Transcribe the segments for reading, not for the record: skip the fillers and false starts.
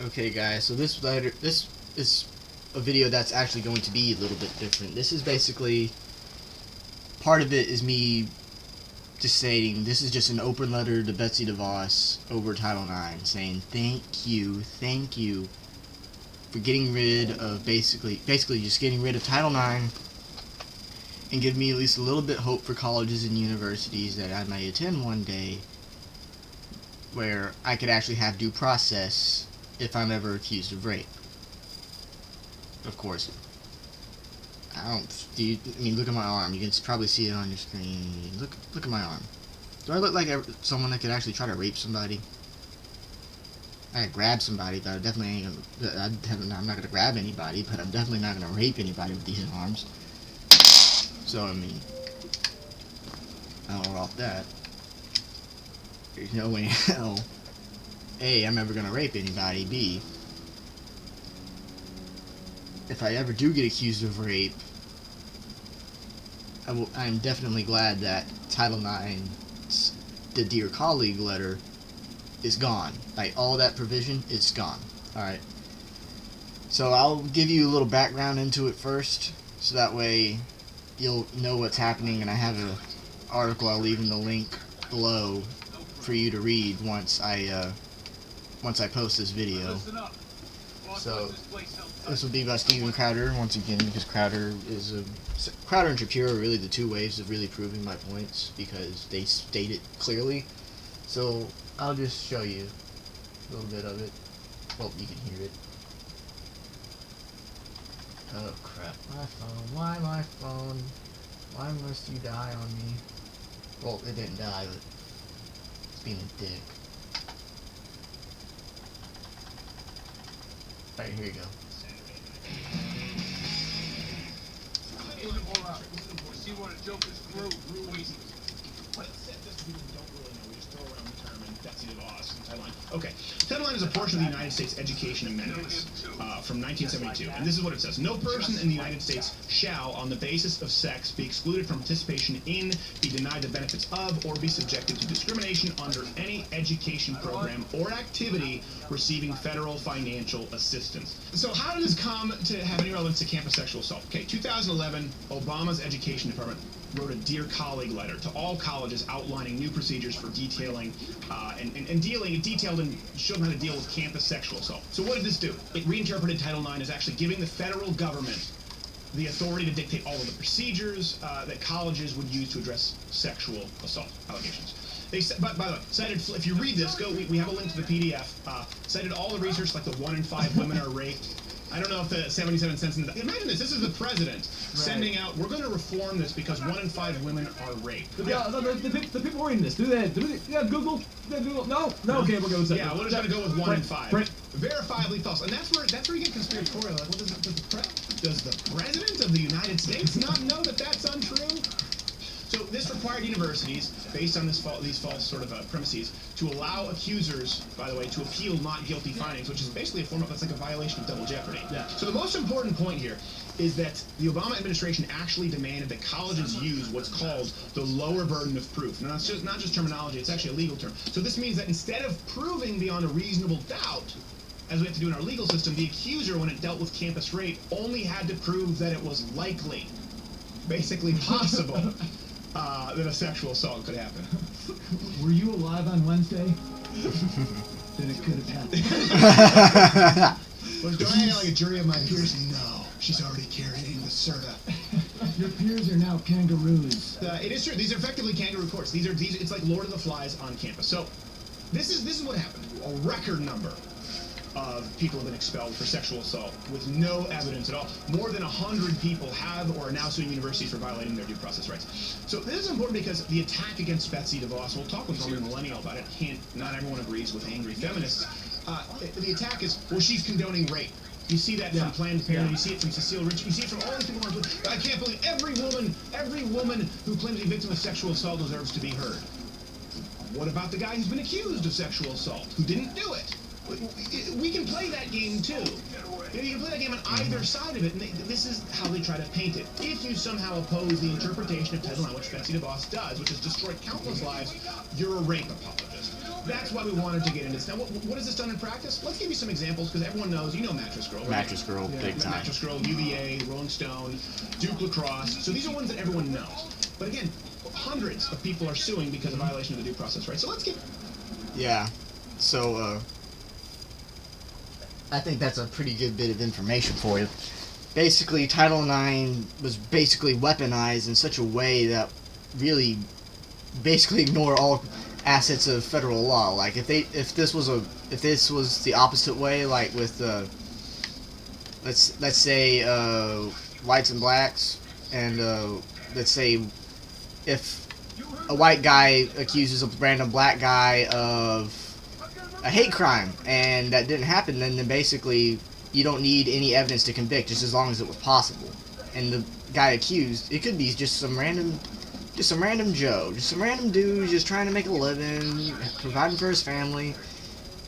Okay, guys, so this is a video that's actually going to be a little bit different. This is basically, part of it is me just saying, this is just an open letter to Betsey DeVos over Title IX, saying thank you for getting rid of, basically just getting rid of Title IX, and give me at least a little bit of hope for colleges and universities that I may attend one day, where I could actually have due process if I'm ever accused of rape. Of course. I mean, look at my arm. You can probably see it on your screen. Look at my arm. Do I look like someone that could actually try to rape somebody? I could grab somebody, but I definitely ain't gonna, I'm not gonna grab anybody, but I'm definitely not gonna rape anybody with these arms. So, I mean, I don't know about that. There's no way in hell, A, I'm ever gonna rape anybody, B, if I ever do get accused of rape, I'm definitely glad that Title IX's the Dear Colleague letter is gone. Like, all that provision, it's gone. Alright. So I'll give you a little background into it first, so that way you'll know what's happening, and I have an article I'll leave in the link below for you to read once I post this video. So this will be by Steven Crowder once again, because Crowder and Shapiro are really the two ways of really proving my points, because they state it clearly. So I'll just show you a little bit of it. Hope you can hear it. Oh crap, my phone. Why my phone? Why must you die on me? Well, it didn't die, but it's being a dick. Alright, here you go. Okay, Title IX is a portion of the United States Education Amendments from 1972, and this is what it says. No person in the United States shall, on the basis of sex, be excluded from participation in, be denied the benefits of, or be subjected to discrimination under any education program or activity receiving federal financial assistance. So how did this come to have any relevance to campus sexual assault? Okay, 2011, Obama's Education Department wrote a Dear Colleague letter to all colleges outlining new procedures for detailing detailed and showed them how to deal with campus sexual assault. So what did this do? It reinterpreted Title IX as actually giving the federal government the authority to dictate all of the procedures that colleges would use to address sexual assault allegations. They, by the way, cited, if you read this, we have a link to the PDF, cited all the research, like the 1 in 5 women are raped. I don't know if the 77 cents in the... Imagine this is the president sending out, we're going to reform this because 1 in 5 women are raped. The people reading this, do they Google? No? Okay, we'll go with that. Yeah, we're just going to go with 1 in 5. Verifiably false. And that's where you get conspiratorial. Like, does the president of the United States not know that that's untrue? So this required universities, based on these false sort of premises, to allow accusers, by the way, to appeal not guilty findings, which is basically that's like a violation of double jeopardy. Yeah. So the most important point here is that the Obama administration actually demanded that colleges use what's called the lower burden of proof. Now, it's not just terminology, it's actually a legal term. So this means that instead of proving beyond a reasonable doubt, as we have to do in our legal system, the accuser, when it dealt with campus rape, only had to prove that it was likely, basically possible, that a sexual assault could happen. Were you alive on Wednesday? Then it could have happened. Do I act like a jury of my peers? No. She's already carrying the Serta. Your peers are now kangaroos. It is true. These are effectively kangaroo courts. It's like Lord of the Flies on campus. So this is what happened. A record number of people have been expelled for sexual assault with no evidence at all. More than 100 people have or are now suing universities for violating their due process rights. So this is important because the attack against Betsey DeVos, we'll talk with Roman Millennial about it, not everyone agrees with angry feminists. The attack is, well, she's condoning rape. You see that from Planned Parenthood, you see it from Cecile Rich, you see it from all these people who are, I can't believe every woman who claims to be a victim of sexual assault deserves to be heard. What about the guy who's been accused of sexual assault, who didn't do it? We can play that game too. You can play that game on either side of it, and this is how they try to paint it. If you somehow oppose the interpretation of Title IX, which Betsey DeVos does, which has destroyed countless lives, you're a rape apologist. that's why we wanted to get into this. Now, what has this done in practice? Let's give you some examples, because everyone knows, you know Mattress Girl, right? Mattress Girl, big time. Mattress Girl, UVA, Rolling Stone, Duke Lacrosse. So these are ones that everyone knows. But again, hundreds of people are suing because of violation of the due process, right? So let's get... Yeah. So, I think that's a pretty good bit of information for you. Basically, Title IX was basically weaponized in such a way that really basically ignore all assets of federal law. Like if this was the opposite way, like with let's say whites and blacks, and let's say if a white guy accuses a random black guy of a hate crime and that didn't happen, then basically you don't need any evidence to convict, just as long as it was possible. And the guy accused, it could be just some random Joe, just some random dude just trying to make a living, providing for his family.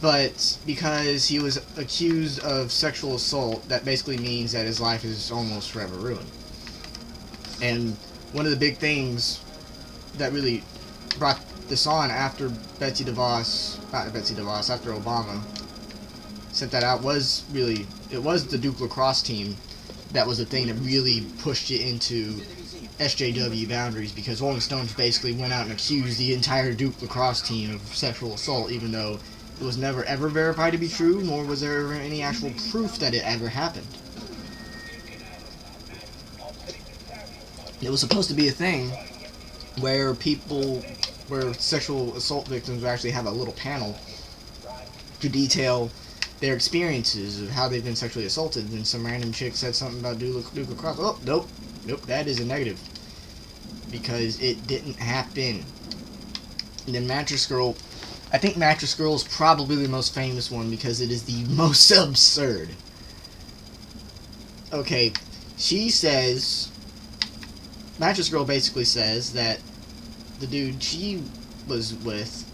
But because he was accused of sexual assault, that basically means that his life is almost forever ruined. And one of the big things that really brought this on after after Obama sent that out was the Duke Lacrosse team that was the thing that really pushed it into SJW boundaries, because Rolling Stones basically went out and accused the entire Duke Lacrosse team of sexual assault, even though it was never ever verified to be true, nor was there ever any actual proof that it ever happened. It was supposed to be a thing where sexual assault victims would actually have a little panel to detail their experiences of how they've been sexually assaulted, and some random chick said something about Duke Lacrosse. Oh, nope, that is a negative, because it didn't happen. And then Mattress Girl, I think Mattress Girl is probably the most famous one because it is the most absurd. Okay, Mattress Girl basically says that the dude she was with,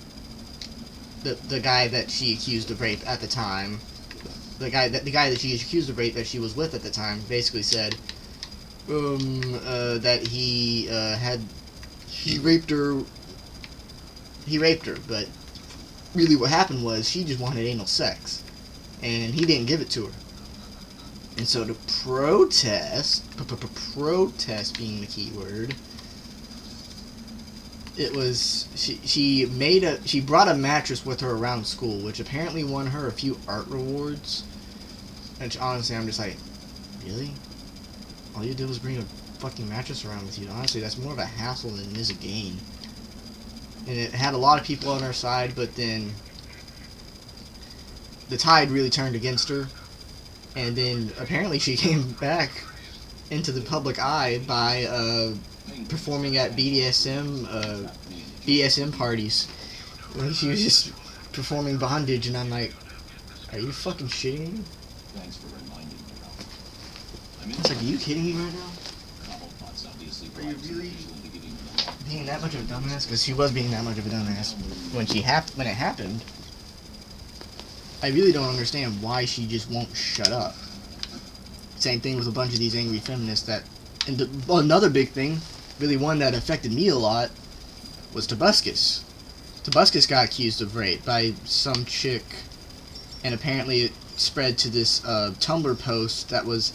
the guy that she accused of rape at the time, the guy that she accused of rape that she was with at the time, basically said that he raped her, but really what happened was she just wanted anal sex, and he didn't give it to her. And so to protest being the key word, it was she brought a mattress with her around school, which apparently won her a few art rewards. Which honestly, I'm just like, really? All you did was bring a fucking mattress around with you. Honestly, that's more of a hassle than it is a gain. And it had a lot of people on her side, but then the tide really turned against her. And then apparently she came back into the public eye by performing at BDSM parties. When she was just performing bondage, and I'm like, are you fucking shitting me? Thanks for reminding me, Ralph. It's like, are you kidding me right now? Are you really being that much of a dumbass? Because she was being that much of a dumbass when it happened. I really don't understand why she just won't shut up. Same thing with a bunch of these angry feminists another big thing, really one that affected me a lot, was Tobuscus. Tobuscus got accused of rape by some chick, and apparently it spread to this Tumblr post that was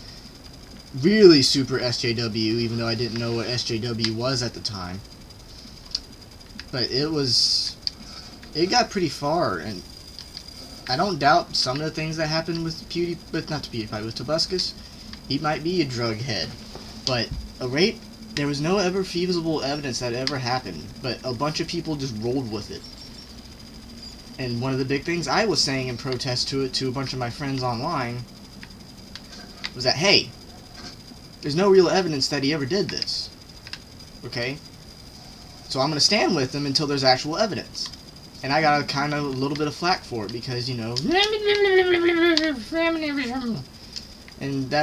really super SJW, even though I didn't know what SJW was at the time. But it got pretty far, and I don't doubt some of the things that happened with Tobuscus. He might be a drug head, but a rape, there was no ever feasible evidence that ever happened, but a bunch of people just rolled with it. And one of the big things I was saying in protest to it to a bunch of my friends online was that, hey, there's no real evidence that he ever did this. Okay? So I'm going to stand with him until there's actual evidence. And I got a little bit of flack for it because, you know, and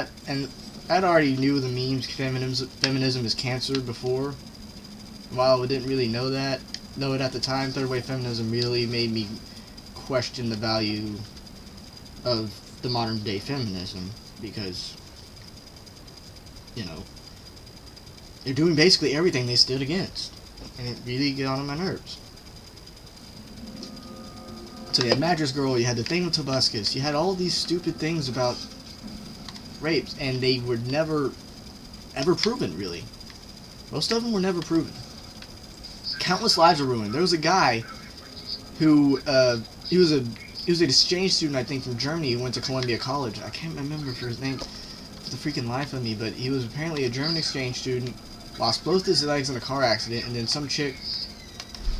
I'd already knew the memes feminism is cancer before. While I didn't really know it at the time, third wave feminism really made me question the value of the modern day feminism, because, you know, they're doing basically everything they stood against, and it really got on my nerves. So you had Madras Girl, you had the thing with Tobuscus, you had all these stupid things about rapes, and they were never, ever proven, really. Most of them were never proven. Countless lives were ruined. There was a guy who, he was an exchange student, I think, from Germany, who went to Columbia College. I can't remember for his name for the freaking life of me, but he was apparently a German exchange student, lost both his legs in a car accident, and then some chick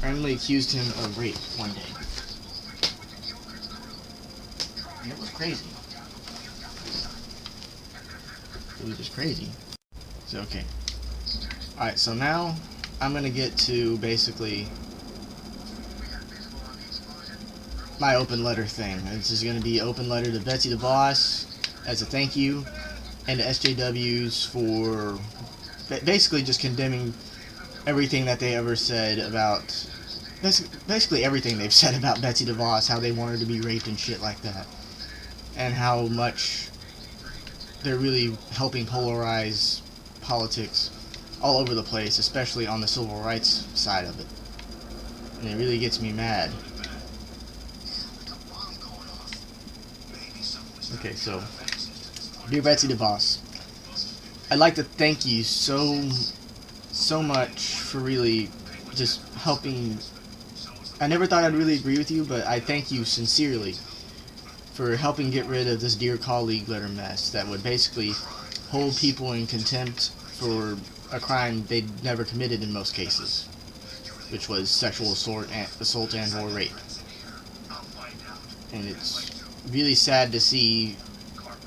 randomly accused him of rape one day. And it was crazy. It was just crazy. So, okay. Alright, so now I'm going to get to basically my open letter thing. This is going to be open letter to Betsey DeVos as a thank you, and to SJWs for basically just condemning everything that they ever said about, basically everything they've said about Betsey DeVos, how they want her to be raped and shit like that, and how much they're really helping polarize politics all over the place, especially on the civil rights side of it. And it really gets me mad. Okay, so, dear Betsey DeVos, I'd like to thank you so much for really just helping. I never thought I'd really agree with you, but I thank you sincerely for helping get rid of this dear colleague letter mess that would basically hold people in contempt for a crime they'd never committed in most cases, which was sexual assault and or rape. And it's really sad to see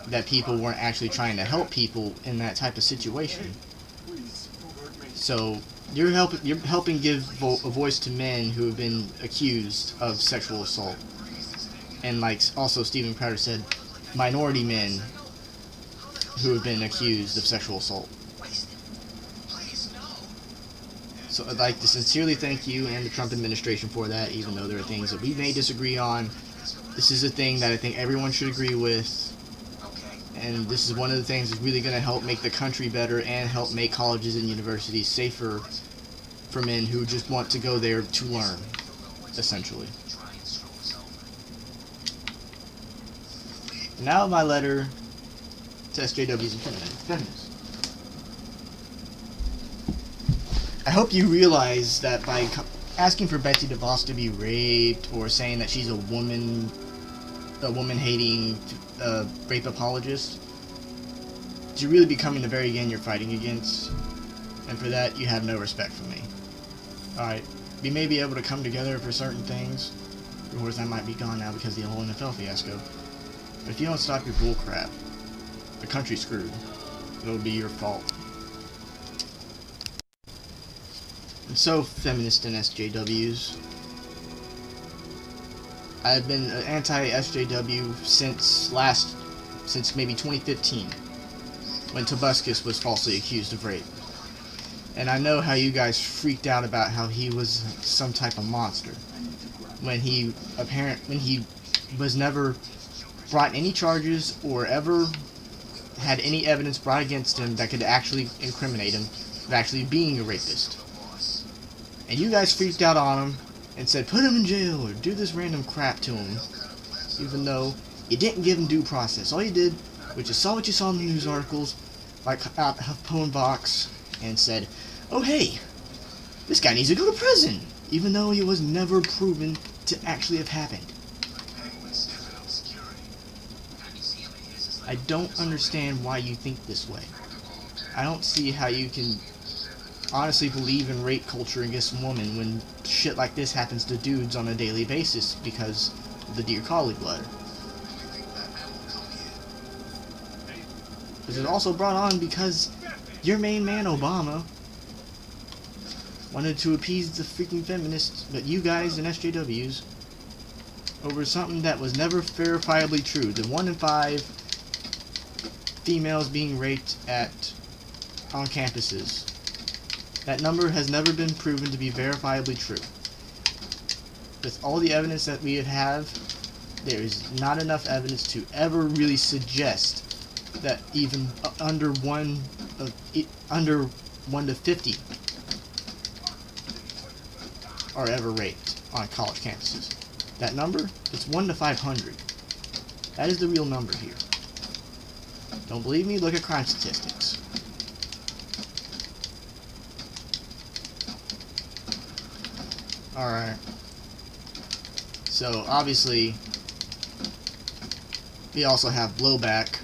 that people weren't actually trying to help people in that type of situation. So you're helping give a voice to men who have been accused of sexual assault, and like also Stephen Crowder said, minority men who have been accused of sexual assault. So I'd like to sincerely thank you and the Trump administration for that, even though there are things that we may disagree on. This is a thing that I think everyone should agree with, and this is one of the things that's really going to help make the country better and help make colleges and universities safer for men who just want to go there to learn, essentially. Now my letter to SJWs and feminists. I hope you realize that by asking for Betsey DeVos to be raped, or saying that she's a woman-hating rape apologist, you're really becoming the very again you're fighting against, and for that you have no respect for me. Alright, we may be able to come together for certain things. Of course, I might be gone now because of the whole NFL fiasco. But if you don't stop your bull crap, the country's screwed. It'll be your fault. And so, feminists and SJWs, I've been anti-SJW since maybe 2015, when Tobuscus was falsely accused of rape. And I know how you guys freaked out about how he was some type of monster, when he was never brought any charges or ever had any evidence brought against him that could actually incriminate him of actually being a rapist. And you guys freaked out on him and said, put him in jail or do this random crap to him, even though you didn't give him due process. All you did was you saw what you saw in the news articles, like HuffPo and Vox, and said, oh hey, this guy needs to go to prison, even though he was never proven to actually have happened. I don't understand why you think this way. I don't see how you can honestly believe in rape culture against women when shit like this happens to dudes on a daily basis because of the Dear Colleague letter. This is also brought on because your main man, Obama, wanted to appease the freaking feminists, but you guys and SJWs, over something that was never verifiably true. The 1 in 5 females being raped on campuses. That number has never been proven to be verifiably true. With all the evidence that we have, there is not enough evidence to ever really suggest that even under 1 to 50 are ever raped on college campuses. That number, it's 1 to 500. That is the real number here. Don't believe me? Look at crime statistics. Alright. So, obviously, we also have blowback.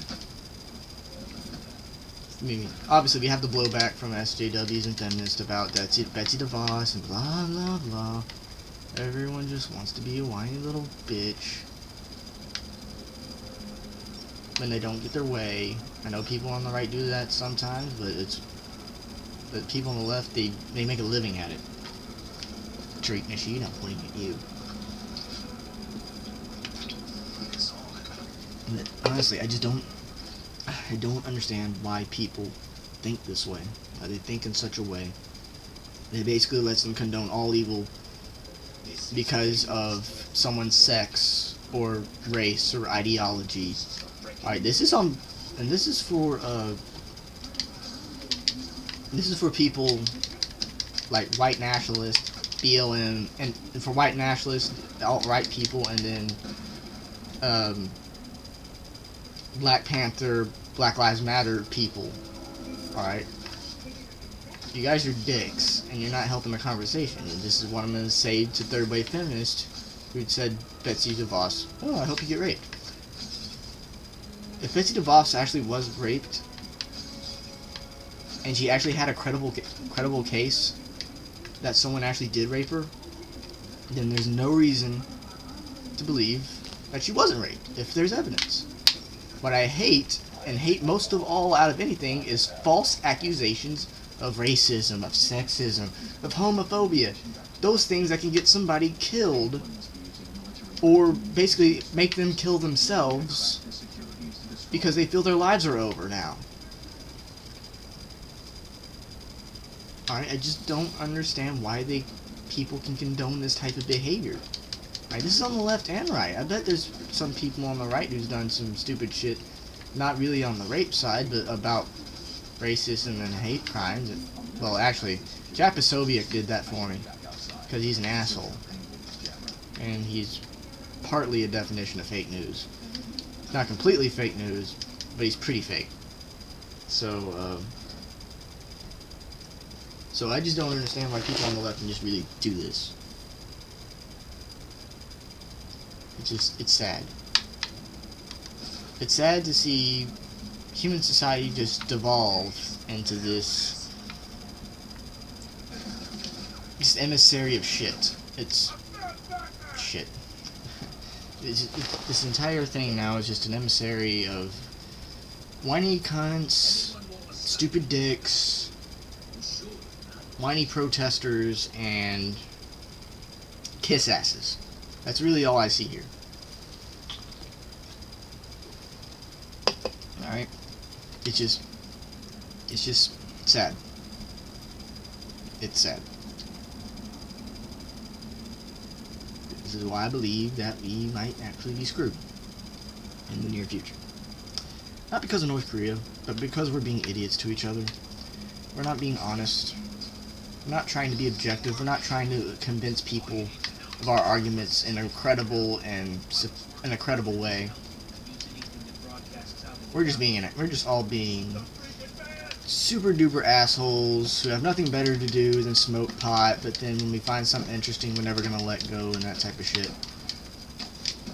I mean, obviously, we have the blowback from SJWs and feminists about Betsey DeVos and blah, blah, blah. Everyone just wants to be a whiny little bitch when they don't get their way. I know people on the right do that sometimes, but people on the left, they make a living at it. Treat machine, I'm pointing at you. But honestly, I don't understand why people think this way. Why they think in such a way. It basically lets them condone all evil because of someone's sex or race or ideology. Alright, this is on, and this is for people like white nationalists, BLM, and for white nationalists, alt-right people, and then Black Panther, Black Lives Matter people. Alright? You guys are dicks, and you're not helping the conversation. And this is what I'm going to say to third wave feminists who said Betsey DeVos, oh, I hope you get raped. If Betsey DeVos actually was raped, and she actually had a credible case that someone actually did rape her, then there's no reason to believe that she wasn't raped, if there's evidence. What I hate, and hate most of all out of anything, is false accusations of racism, of sexism, of homophobia. Those things that can get somebody killed, or basically make them kill themselves because they feel their lives are over now. Alright, I just don't understand why people can condone this type of behavior. Right, this is on the left and right. I bet there's some people on the right who's done some stupid shit, not really on the rape side, but about racism and hate crimes. Well, actually, Japasoviak did that for me, because he's an asshole. And he's partly a definition of fake news. Not completely fake news, but he's pretty fake. So I just don't understand why people on the left can just really do this. It's sad. It's sad to see human society just devolve into this emissary of shit. It's shit. This entire thing now is just an emissary of whiny cunts, stupid dicks, whiny protesters, and kiss asses. That's really all I see here. Alright? It's just sad. It's sad. This is why I believe that we might actually be screwed in the near future. Not because of North Korea, but because we're being idiots to each other. We're not being honest. We're not trying to be objective. We're not trying to convince people of our arguments in a credible way. We're just all being super duper assholes who have nothing better to do than smoke pot, but then when we find something interesting, we're never gonna let go and that type of shit.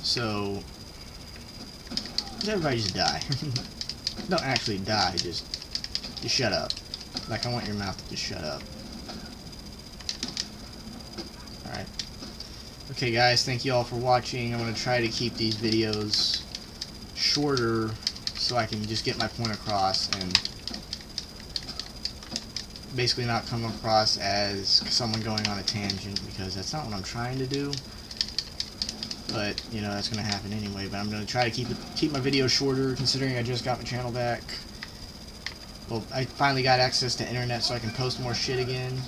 So, everybody just die. Don't actually die, just shut up. Like, I want your mouth to just shut up. Alright. Okay guys, thank you all for watching. I'm going to try to keep these videos shorter so I can just get my point across and basically not come across as someone going on a tangent, because that's not what I'm trying to do. But, you know, that's going to happen anyway. But I'm going to try to keep my videos shorter, considering I just got my channel back. Well, I finally got access to internet so I can post more shit again.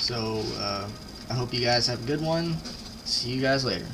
So, I hope you guys have a good one. See you guys later.